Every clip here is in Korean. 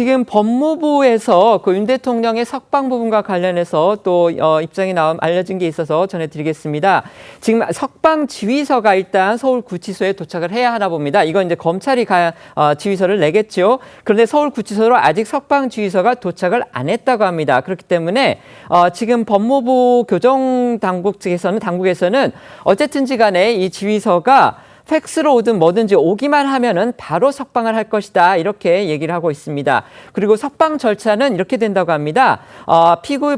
지금 법무부에서 그 윤 대통령의 석방 부분과 관련해서 또 입장이 알려진 게 있어서 전해드리겠습니다. 지금 석방 지휘서가 일단 서울구치소에 도착을 해야 하나 봅니다. 이건 이제 검찰이 지휘서를 내겠죠. 그런데 서울구치소로 아직 석방 지휘서가 도착을 안 했다고 합니다. 그렇기 때문에 지금 법무부 당국에서는 어쨌든지 간에 이 지휘서가 팩스로 오든 뭐든지 오기만 하면은 바로 석방을 할 것이다. 이렇게 얘기를 하고 있습니다. 그리고 석방 절차는 이렇게 된다고 합니다.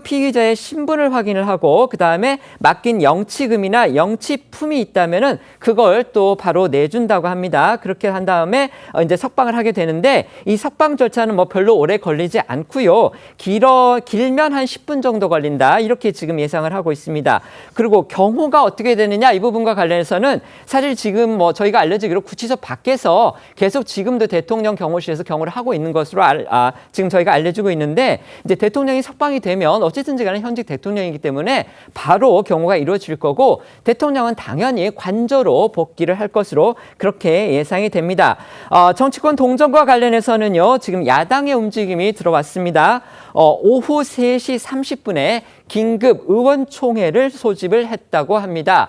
피의자의 신분을 확인을 하고 그다음에 맡긴 영치금이나 영치품이 있다면은 그걸 또 바로 내준다고 합니다. 그렇게 한 다음에 이제 석방을 하게 되는데 이 석방 절차는 뭐 별로 오래 걸리지 않고요. 길면 한 10분 정도 걸린다. 이렇게 지금 예상을 하고 있습니다. 그리고 경호가 어떻게 되느냐 이 부분과 관련해서는 사실 지금 저희가 알려지기로 구치소 밖에서 계속 지금도 대통령 경호실에서 경호를 하고 있는 것으로 지금 저희가 알려지고 있는데 이제 대통령이 석방이 되면 어쨌든지 간에 현직 대통령이기 때문에 바로 경호가 이루어질 거고 대통령은 당연히 관저로 복귀를 할 것으로 그렇게 예상이 됩니다. 정치권 동정과 관련해서는요. 지금 야당의 움직임이 들어왔습니다. 오후 3시 30분에 긴급 의원총회를 소집을 했다고 합니다.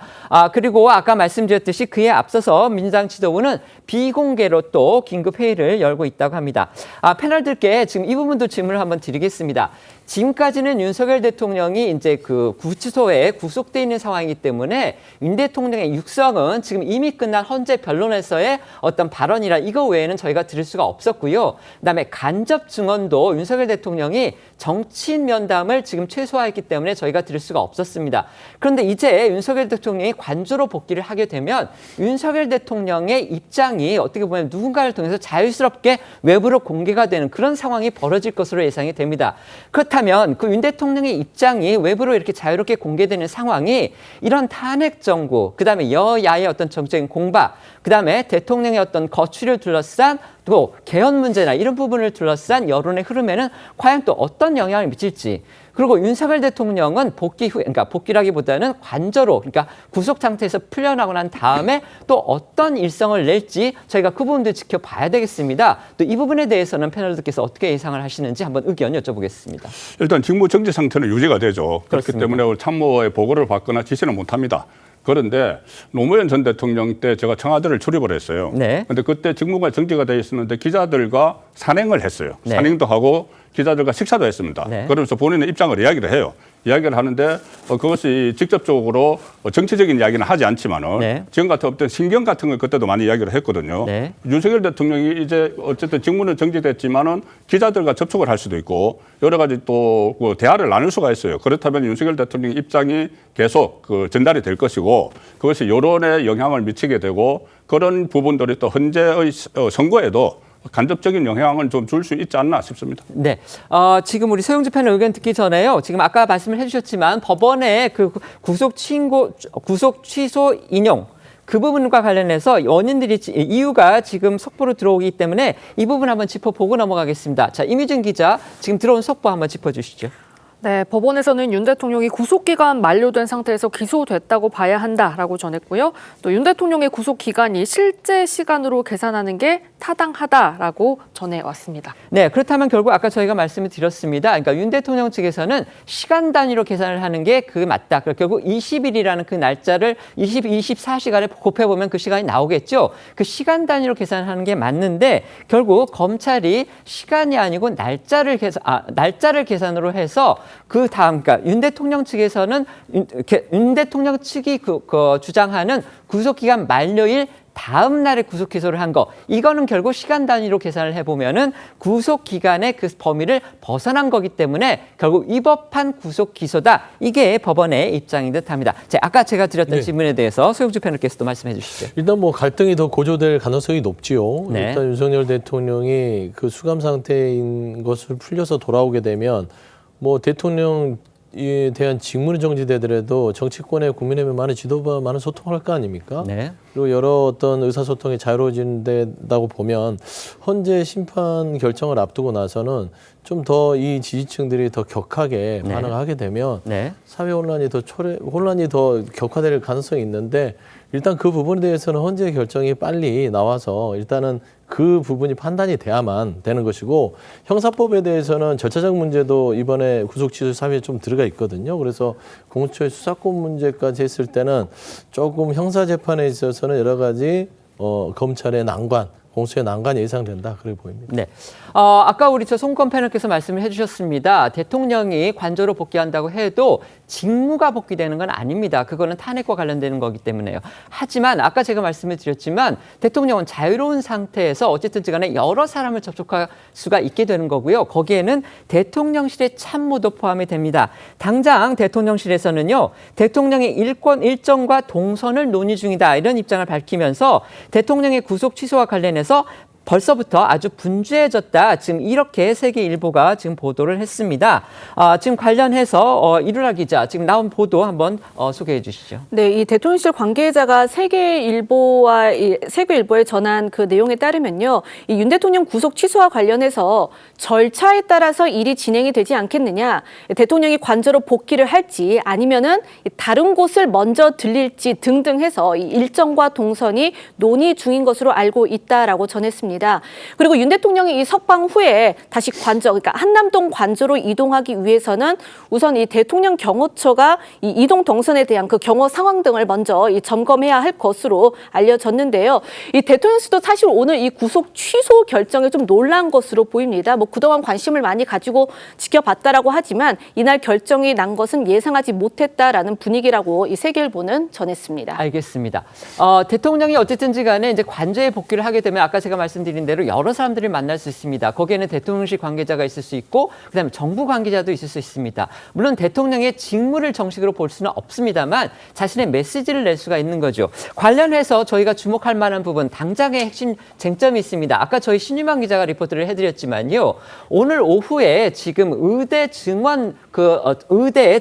그리고 아까 말씀드렸듯이 그에 앞서서 민주당 지도부는 비공개로 또 긴급 회의를 열고 있다고 합니다. 패널들께 지금 이 부분도 질문을 한번 드리겠습니다. 지금까지는 윤석열 대통령이 이제 그 구치소에 구속돼 있는 상황이기 때문에 윤 대통령의 육성은 지금 이미 끝난 헌재 변론에서의 어떤 발언이라 이거 외에는 저희가 들을 수가 없었고요. 그다음에 간접 증언도 윤석열 대통령이 정치인 면담을 지금 최소화했기 때문에 저희가 들을 수가 없었습니다. 그런데 이제 윤석열 대통령이 관저로 복귀를 하게 되면 윤석열 대통령의 입장이 어떻게 보면 누군가를 통해서 자유스럽게 외부로 공개가 되는 그런 상황이 벌어질 것으로 예상이 됩니다. 그렇다면 그 윤 대통령의 입장이 외부로 이렇게 자유롭게 공개되는 상황이 이런 탄핵 정부, 그다음에 여야의 어떤 정적인 공박, 그다음에 대통령의 어떤 거취를 둘러싼 또 개헌 문제나 이런 부분을 둘러싼 여론의 흐름에는 과연 또 어떤 영향을 미칠지, 그리고 윤석열 대통령은 복귀 후에, 그러니까 복귀라기보다는 관저로, 그러니까 구속 상태에서 풀려나고 난 다음에 또 어떤 일성을 낼지 저희가 그 부분도 지켜봐야 되겠습니다. 또 이 부분에 대해서는 패널들께서 어떻게 예상을 하시는지 한번 의견 여쭤보겠습니다. 일단 직무 정지 상태는 유지가 되죠. 그렇기 때문에 참모의 보고를 받거나 지시는 못합니다. 그런데 노무현 전 대통령 때 제가 청와대를 출입을 했어요. 네. 근데 그때 직무가 정지가 돼 있었는데 기자들과 산행을 했어요. 네. 산행도 하고 기자들과 식사도 했습니다. 네. 그러면서 본인의 입장을 이야기를 해요. 이야기를 하는데 그것이 직접적으로 정치적인 이야기는 하지 않지만은 네. 지금 같은 어떤 신경 같은 걸 그때도 많이 이야기를 했거든요. 네. 윤석열 대통령이 이제 어쨌든 직무는 정지됐지만은 기자들과 접촉을 할 수도 있고 여러 가지 또 대화를 나눌 수가 있어요. 그렇다면 윤석열 대통령의 입장이 계속 전달이 될 것이고 그것이 여론에 영향을 미치게 되고 그런 부분들이 또 현재의 선거에도 간접적인 영향을 좀 줄 수 있지 않나 싶습니다. 네, 지금 우리 소영주 패널 의견 듣기 전에요. 지금 아까 말씀을 해주셨지만 법원의 그 구속 취소 인용 그 부분과 관련해서 이유가 지금 속보로 들어오기 때문에 이 부분 한번 짚어보고 넘어가겠습니다. 자, 이미준 기자 지금 들어온 속보 한번 짚어주시죠. 네, 법원에서는 윤 대통령이 구속기간 만료된 상태에서 기소됐다고 봐야 한다라고 전했고요. 또 윤 대통령의 구속기간이 실제 시간으로 계산하는 게 타당하다라고 전해왔습니다. 네, 그렇다면 결국 아까 저희가 말씀을 드렸습니다. 그러니까 윤 대통령 측에서는 시간 단위로 계산을 하는 게 맞다. 결국 20일이라는 그 날짜를 24시간에 곱해보면 그 시간이 나오겠죠. 그 시간 단위로 계산하는 게 맞는데 결국 검찰이 시간이 아니고 날짜를 계산으로 해서 그 다음, 그러니까 윤 대통령 측에서는 윤 대통령 측이 주장하는 구속기간 만료일 다음 날에 구속 기소를 한 거, 이거는 결국 시간 단위로 계산을 해보면은 구속 기간의 그 범위를 벗어난 거기 때문에 결국 위법한 구속 기소다. 이게 법원의 입장인 듯합니다. 자, 아까 제가 드렸던 질문에 대해서 소영주 패널께서도 말씀해 주시죠. 일단 뭐 갈등이 더 고조될 가능성이 높지요. 네. 일단 윤석열 대통령이 그 수감 상태인 것을 풀려서 돌아오게 되면 뭐 대통령에 대한 직무는 정지되더라도 정치권의 국민의힘 많은 지도부와 많은 소통을 할 거 아닙니까? 네. 그리고 여러 어떤 의사소통이 자유로워진다고 보면 헌재 심판 결정을 앞두고 나서는 좀 더 이 지지층들이 더 격하게 반응하게 되면 네. 사회 혼란이 더 격화될 가능성이 있는데 일단 그 부분에 대해서는 헌재 결정이 빨리 나와서 일단은 그 부분이 판단이 돼야만 되는 것이고, 형사법에 대해서는 절차적 문제도 이번에 구속 취소 사유에 좀 들어가 있거든요. 그래서 공수처의 수사권 문제까지 했을 때는 조금 형사 재판에 있어서는 여러 가지 검찰의 난관, 공수처의 난관이 예상된다, 그렇게 보입니다. 네. 아까 우리 송건 패널께서 말씀을 해주셨습니다. 대통령이 관저로 복귀한다고 해도 직무가 복귀되는 건 아닙니다. 그거는 탄핵과 관련되는 거기 때문에요. 하지만 아까 제가 말씀을 드렸지만 대통령은 자유로운 상태에서 어쨌든지 간에 여러 사람을 접촉할 수가 있게 되는 거고요. 거기에는 대통령실의 참모도 포함이 됩니다. 당장 대통령실에서는요, 대통령의 일정과 동선을 논의 중이다, 이런 입장을 밝히면서 대통령의 구속 취소와 관련해서 벌써부터 아주 분주해졌다, 지금 이렇게 세계일보가 지금 보도를 했습니다. 지금 관련해서 이루라 기자, 지금 나온 보도 한번 소개해 주시죠. 네, 이 대통령실 관계자가 세계일보에 전한 그 내용에 따르면요, 이 윤 대통령 구속 취소와 관련해서 절차에 따라서 일이 진행이 되지 않겠느냐, 대통령이 관저로 복귀를 할지 아니면은 다른 곳을 먼저 들릴지 등등 해서 이 일정과 동선이 논의 중인 것으로 알고 있다라고 전했습니다. 그리고 윤 대통령이 이 석방 후에 다시 관저, 그러니까 한남동 관저로 이동하기 위해서는 우선 이 대통령 경호처가 이 이동 동선에 대한 그 경호 상황 등을 먼저 점검해야 할 것으로 알려졌는데요. 이 대통령실도 사실 오늘 이 구속 취소 결정에 좀 놀란 것으로 보입니다. 뭐 그동안 관심을 많이 가지고 지켜봤다라고 하지만 이날 결정이 난 것은 예상하지 못했다라는 분위기라고 이 세계일보는 전했습니다. 알겠습니다. 대통령이 어쨌든지 간에 이제 관저에 복귀를 하게 되면 아까 제가 말씀드린 대로 여러 사람들을 만날 수 있습니다. 거기에는 대통령실 관계자가 있을 수 있고 그다음에 정부 관계자도 있을 수 있습니다. 물론 대통령의 직무를 정식으로 볼 수는 없습니다만 자신의 메시지를 낼 수가 있는 거죠. 관련해서 저희가 주목할 만한 부분, 당장의 핵심 쟁점이 있습니다. 아까 저희 신유만 기자가 리포트를 해드렸지만요, 오늘 오후에 지금 의대의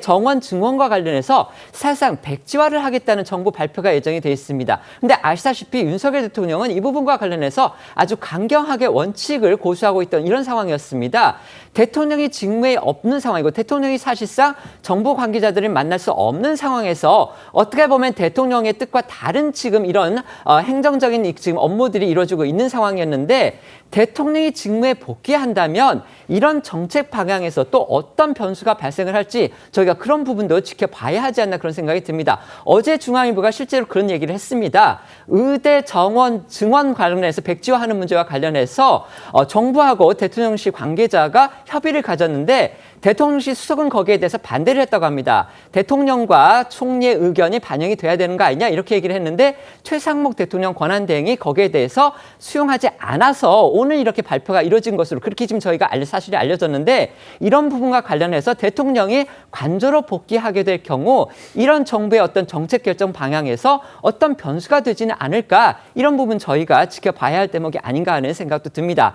정원 증원과 관련해서 사실상 백지화를 하겠다는 정부 발표가 예정이 돼 있습니다. 근데 아시다시피 윤석열 대통령은 이 부분과 관련해서 아주 강경하게 원칙을 고수하고 있던 이런 상황이었습니다. 대통령이 직무에 없는 상황이고 대통령이 사실상 정부 관계자들을 만날 수 없는 상황에서 어떻게 보면 대통령의 뜻과 다른 지금 이런 행정적인 지금 업무들이 이루어지고 있는 상황이었는데, 대통령이 직무에 복귀한다면 이런 정책 방향에서 또 어떤 변수가 발생을 할지 저희가 그런 부분도 지켜봐야 하지 않나, 그런 생각이 듭니다. 어제 중앙일보가 실제로 그런 얘기를 했습니다. 의대 정원 증원 관련해서 백지화하는 문제와 관련해서 정부하고 대통령실 관계자가 협의를 가졌는데 대통령실 수석은 거기에 대해서 반대를 했다고 합니다. 대통령과 총리의 의견이 반영이 돼야 되는 거 아니냐, 이렇게 얘기를 했는데 최상목 대통령 권한대행이 거기에 대해서 수용하지 않아서 오늘 이렇게 발표가 이루어진 것으로 그렇게 지금 저희가 사실이 알려졌는데, 이런 부분과 관련해서 대통령이 관저로 복귀하게 될 경우 이런 정부의 어떤 정책 결정 방향에서 어떤 변수가 되지는 않을까, 이런 부분 저희가 지켜봐야 할 대목이 아닌가 하는 생각도 듭니다.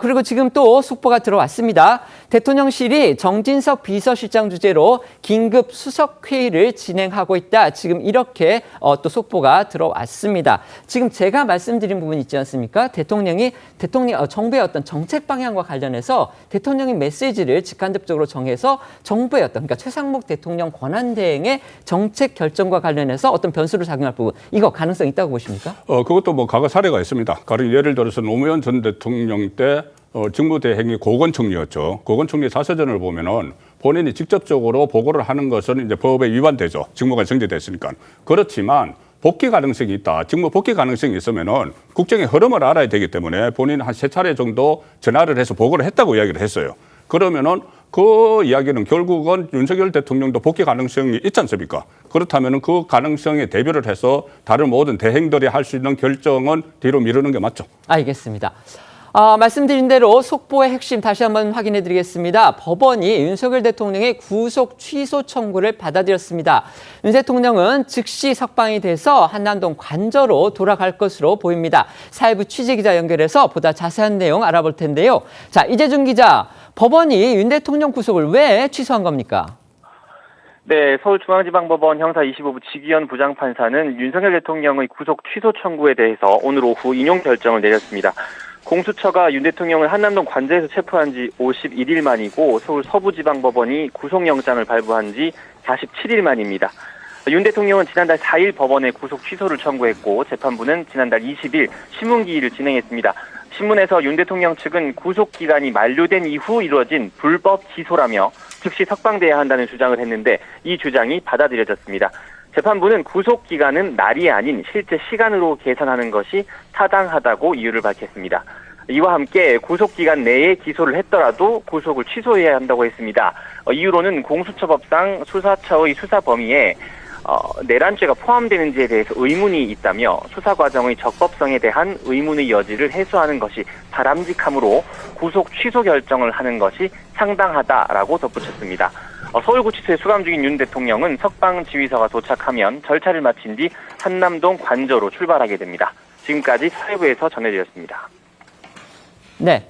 그리고 지금 또 속보가 들어왔습니다. 대통령실이 정진석 비서실장 주재로 긴급 수석회의를 진행하고 있다, 지금 이렇게 또 속보가 들어왔습니다. 지금 제가 말씀드린 부분 있지 않습니까? 정부의 어떤 정책 방향과 관련해서 대통령이 메시지를 직간접적으로 정해서 정부의 그러니까 최상목 대통령 권한대행의 정책 결정과 관련해서 어떤 변수를 작용할 부분, 이거 가능성 있다고 보십니까? 그것도 뭐 과거 사례가 있습니다. 예를 들어서 노무현 전 대통령 때 직무대행이 고건총리였죠. 고건총리 사서전을 보면은 본인이 직접적으로 보고를 하는 것은 이제 법에 위반되죠. 직무가 정지됐으니까. 그렇지만 복귀 가능성이 있다. 직무 복귀 가능성이 있으면은 국정의 흐름을 알아야 되기 때문에 본인 한 3차례 정도 전화를 해서 보고를 했다고 이야기를 했어요. 그러면은 그 이야기는 결국은 윤석열 대통령도 복귀 가능성이 있지 않습니까? 그렇다면은 그 가능성에 대비를 해서 다른 모든 대행들이 할 수 있는 결정은 뒤로 미루는 게 맞죠. 알겠습니다. 말씀드린 대로 속보의 핵심 다시 한번 확인해 드리겠습니다. 법원이 윤석열 대통령의 구속 취소 청구를 받아들였습니다. 윤 대통령은 즉시 석방이 돼서 한남동 관저로 돌아갈 것으로 보입니다. 사회부 취재기자 연결해서 보다 자세한 내용 알아볼 텐데요. 자, 이재준 기자, 법원이 윤 대통령 구속을 왜 취소한 겁니까? 네, 서울중앙지방법원 형사 25부 지기현 부장판사는 윤석열 대통령의 구속 취소 청구에 대해서 오늘 오후 인용 결정을 내렸습니다. 공수처가 윤 대통령을 한남동 관저에서 체포한 지 51일 만이고 서울 서부지방법원이 구속영장을 발부한 지 47일 만입니다. 윤 대통령은 지난달 4일 법원에 구속 취소를 청구했고 재판부는 지난달 20일 신문기일을 진행했습니다. 신문에서 윤 대통령 측은 구속 기간이 만료된 이후 이루어진 불법 기소라며 즉시 석방돼야 한다는 주장을 했는데 이 주장이 받아들여졌습니다. 재판부는 구속 기간은 날이 아닌 실제 시간으로 계산하는 것이 타당하다고 이유를 밝혔습니다. 이와 함께 구속 기간 내에 기소를 했더라도 구속을 취소해야 한다고 했습니다. 이유로는 공수처법상 수사처의 수사 범위에 내란죄가 포함되는지에 대해서 의문이 있다며 수사 과정의 적법성에 대한 의문의 여지를 해소하는 것이 바람직하므로 구속 취소 결정을 하는 것이 상당하다라고 덧붙였습니다. 서울구치소에 수감 중인 윤 대통령은 석방 지휘서가 도착하면 절차를 마친 뒤 한남동 관저로 출발하게 됩니다. 지금까지 사회부에서 전해드렸습니다. 네.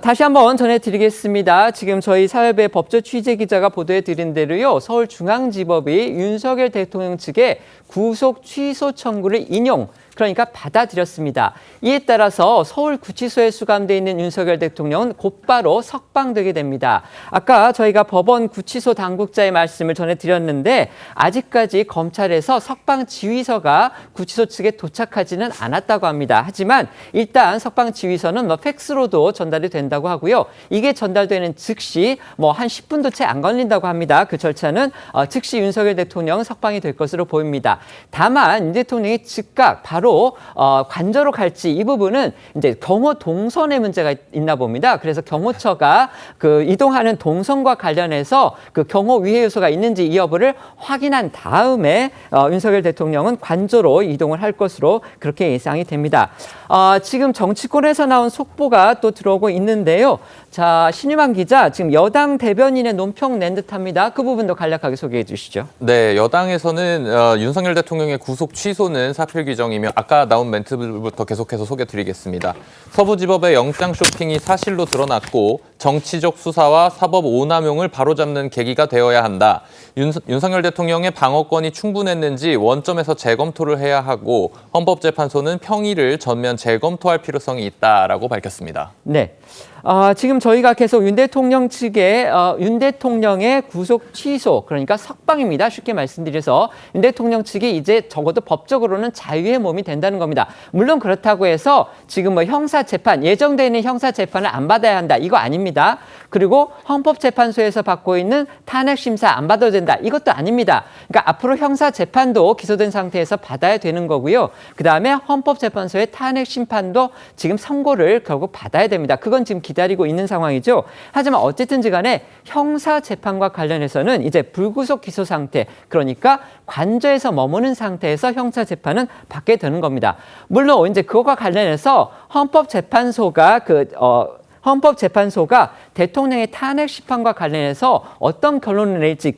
다시 한번 전해드리겠습니다. 지금 저희 사회부의 법조 취재 기자가 보도해드린 대로요. 서울중앙지법이 윤석열 대통령 측의 구속 취소 청구를 그러니까 받아들였습니다. 이에 따라서 서울구치소에 수감돼 있는 윤석열 대통령은 곧바로 석방되게 됩니다. 아까 저희가 법원 구치소 당국자의 말씀을 전해드렸는데 아직까지 검찰에서 석방 지휘서가 구치소 측에 도착하지는 않았다고 합니다. 하지만 일단 석방 지휘서는 팩스로도 전달이 된다고 하고요. 이게 전달되는 즉시 한 10분도 채 안 걸린다고 합니다. 그 절차는 즉시 윤석열 대통령 석방이 될 것으로 보입니다. 다만 윤 대통령이 즉각 바로 관저로 갈지 이 부분은 이제 경호 동선의 문제가 있나 봅니다. 그래서 경호처가 그 이동하는 동선과 관련해서 그 경호 위해 요소가 있는지 이 여부를 확인한 다음에 윤석열 대통령은 관저로 이동을 할 것으로 그렇게 예상이 됩니다. 지금 정치권에서 나온 속보가 또 들어오고 있는데요. 자, 신유만 기자, 지금 여당 대변인의 논평 낸 듯합니다. 그 부분도 간략하게 소개해 주시죠. 네, 여당에서는 윤석열 대통령의 구속 취소는 사필 규정이며 아까 나온 멘트부터 계속해서 소개드리겠습니다. 서부지법의 영장 쇼핑이 사실로 드러났고 정치적 수사와 사법 오남용을 바로잡는 계기가 되어야 한다. 윤석열 대통령의 방어권이 충분했는지 원점에서 재검토를 해야 하고 헌법재판소는 평의를 전면 재검토할 필요성이 있다라고 밝혔습니다. 네. 지금 저희가 계속 윤 대통령 측의 윤 대통령의 구속 취소, 그러니까 석방입니다. 쉽게 말씀드려서 윤 대통령 측이 이제 적어도 법적으로는 자유의 몸이 된다는 겁니다. 물론 그렇다고 해서 지금 형사재판, 예정되어 있는 형사재판을 안 받아야 한다. 이거 아닙니다. 그리고 헌법재판소에서 받고 있는 탄핵심사 안 받아도 된다. 이것도 아닙니다. 그러니까 앞으로 형사재판도 기소된 상태에서 받아야 되는 거고요. 그다음에 헌법재판소의 탄핵심판도 지금 선고를 결국 받아야 됩니다. 그건 지금 기다리고 있는 상황이죠. 하지만 어쨌든지 간에 형사재판과 관련해서는 이제 불구속 기소 상태, 그러니까 관저에서 머무는 상태에서 형사재판은 받게 되는 겁니다. 물론 이제 그것과 관련해서 헌법재판소가 대통령의 탄핵 심판과 관련해서 어떤 결론을 낼지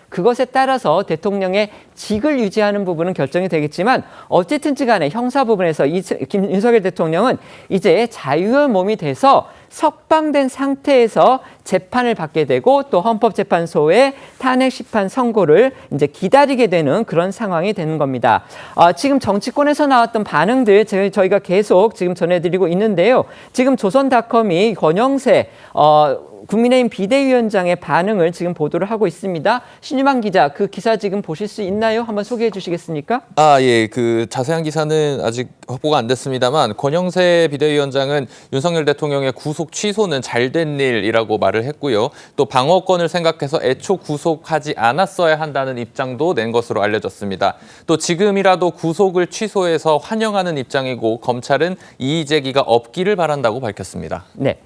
그것에 따라서 대통령의 직을 유지하는 부분은 결정이 되겠지만 어쨌든지 간에 형사 부분에서 윤석열 대통령은 이제 자유의 몸이 돼서 석방된 상태에서 재판을 받게 되고 또 헌법재판소의 탄핵 심판 선고를 이제 기다리게 되는 그런 상황이 되는 겁니다. 지금 정치권에서 나왔던 반응들 저희가 계속 지금 전해드리고 있는데요. 지금 조선닷컴이 권영세 국민의힘 비대위원장의 반응을 지금 보도를 하고 있습니다. 신유만 기자, 그 기사 지금 보실 수 있나요? 한번 소개해 주시겠습니까? 예. 그 자세한 기사는 아직 확보가 안 됐습니다만 권영세 비대위원장은 윤석열 대통령의 구속 취소는 잘된 일이라고 말을 했고요. 또 방어권을 생각해서 애초 구속하지 않았어야 한다는 입장도 낸 것으로 알려졌습니다. 또 지금이라도 구속을 취소해서 환영하는 입장이고 검찰은 이의 제기가 없기를 바란다고 밝혔습니다. 네.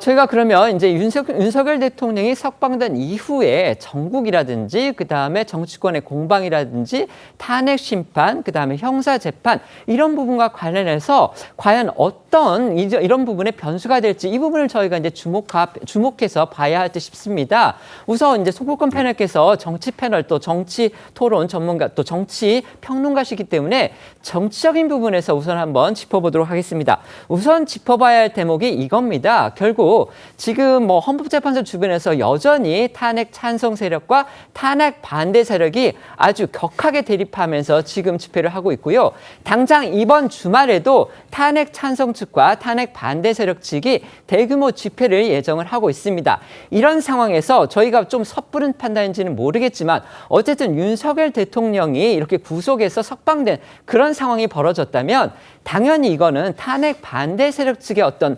저희가 그러면 이제 윤석열 대통령이 석방된 이후에 정국이라든지 그다음에 정치권의 공방이라든지 탄핵 심판, 그다음에 형사 재판 이런 부분과 관련해서 과연 어떤 이런 부분의 변수가 될지 이 부분을 저희가 이제 주목해서 봐야 할 듯 싶습니다. 우선 이제 송국권 패널께서 정치 패널 또 정치 토론 전문가 또 정치 평론가시기 때문에 정치적인 부분에서 우선 한번 짚어보도록 하겠습니다. 우선 짚어봐야 할 대목이 이겁니다. 결국 지금 뭐 헌법재판소 주변에서 여전히 탄핵 찬성 세력과 탄핵 반대 세력이 아주 격하게 대립하면서 지금 집회를 하고 있고요. 당장 이번 주말에도 탄핵 찬성 측과 탄핵 반대 세력 측이 대규모 집회를 예정을 하고 있습니다. 이런 상황에서 저희가 좀 섣부른 판단인지는 모르겠지만 어쨌든 윤석열 대통령이 이렇게 구속해서 석방된 그런 상황이 벌어졌다면 당연히 이거는 탄핵 반대 세력 측의 어떤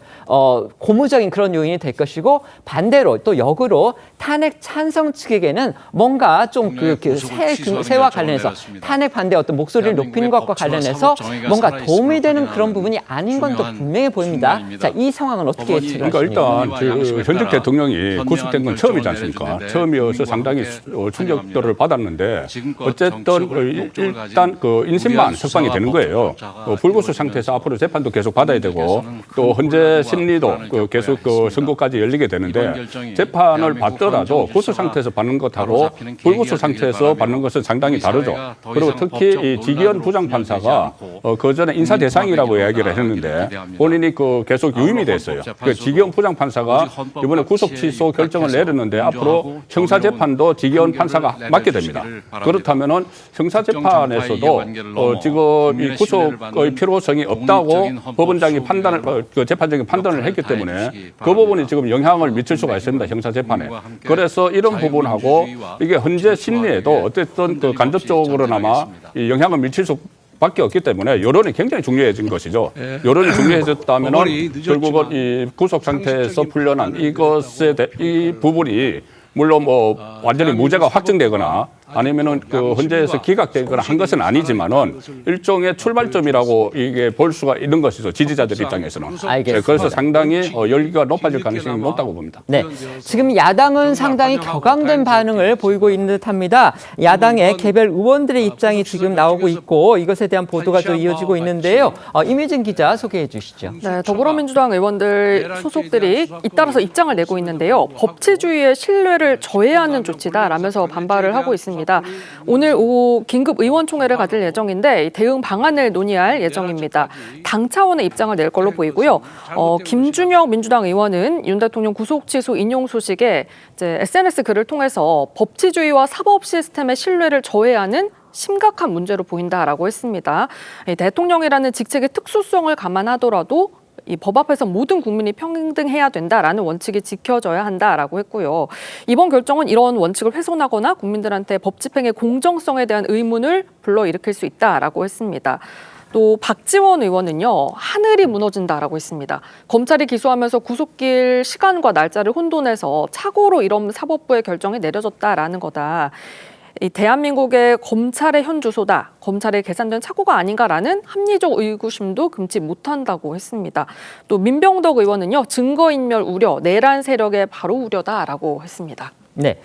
고무적인 그런 요인이 될 것이고 반대로 또 역으로 탄핵 찬성 측에게는 뭔가 좀 세와 관련해서 탄핵 반대 어떤 목소리를 높이는 것과 관련해서 뭔가 도움이 되는 그런 부분이 아닌 건 또 분명해 보입니다. 자, 이 상황은 어떻게 예측하십니까? 그러니까 일단 현직 대통령이 구속된 건 처음이지 않습니까? 처음이어서 상당히 충격들을 받았는데 어쨌든 일단 그 인신만 석방이 되는 거예요. 불구속 상태에서 앞으로 재판도 계속 받아야 되고 또 헌재 심리도 계속 선고까지 열리게 되는데 재판을 받더라도 구속 상태에서 받는 것하고 불구속 상태에서 받는 것은 상당히 다르죠. 그리고 특히 이 지기현 부장판사가 그 전에 인사 대상이라고 이야기를 했는데 본인이 계속 유임이 됐어요. 그 지기현 부장판사가 이번에 구속 취소 결정을 내렸는데 앞으로 형사 재판도 지기현 판사가 맡게 됩니다. 그렇다면은 형사 재판에서도 지금 이 구속의 필요성이 없다고 법원장이 재판적인 판단을 했기 때문에 그 부분이 지금 영향을 미칠 수가 있습니다. 형사 재판에. 그래서 이런 부분하고 이게 헌재 심리에도 어쨌든 간접적으로나마 이 영향을 미칠 수밖에 없기 때문에 여론이 굉장히 중요해진 것이죠. 여론이 중요해졌다면은 결국은 이 구속 상태에서 풀려난 이 부분이 물론 완전히 무죄가 확정되거나 아니면은 헌재에서 기각되거나 한 것은 아니지만은 일종의 출발점이라고 이게 볼 수가 있는 것이죠. 지지자들 입장에서는. 알겠습니다. 그래서 상당히 열기가 높아질 가능성이 높다고 봅니다. 네, 지금 야당은 상당히 격앙된 반응을 보이고 있는 듯합니다. 야당의 개별 의원들의 입장이 지금 나오고 있고 이것에 대한 보도가 또 이어지고 있는데요. 이미진 기자 소개해 주시죠. 네, 더불어민주당 의원들 소속들이 잇따라서 입장을 내고 있는데요. 법치주의의 신뢰를 저해하는 조치다라면서 반발을 하고 있습니다. 오늘 오후 긴급 의원총회를 가질 예정인데 대응 방안을 논의할 예정입니다. 당 차원의 입장을 낼 걸로 보이고요. 김준영 민주당 의원은 윤 대통령 구속 취소 인용 소식에 이제 SNS 글을 통해서 법치주의와 사법 시스템의 신뢰를 저해하는 심각한 문제로 보인다라고 했습니다. 대통령이라는 직책의 특수성을 감안하더라도 이 법 앞에서 모든 국민이 평등해야 된다라는 원칙이 지켜져야 한다라고 했고요. 이번 결정은 이런 원칙을 훼손하거나 국민들한테 법 집행의 공정성에 대한 의문을 불러일으킬 수 있다라고 했습니다. 또 박지원 의원은요, 하늘이 무너진다라고 했습니다. 검찰이 기소하면서 구속길 시간과 날짜를 혼돈해서 착오로 이런 사법부의 결정이 내려졌다라는 거다. 이 대한민국의 검찰의 현 주소다. 검찰의 계산된 착오가 아닌가라는 합리적 의구심도 금치 못한다고 했습니다. 또 민병덕 의원은요, 증거인멸 우려, 내란 세력의 바로 우려다라고 했습니다. 네.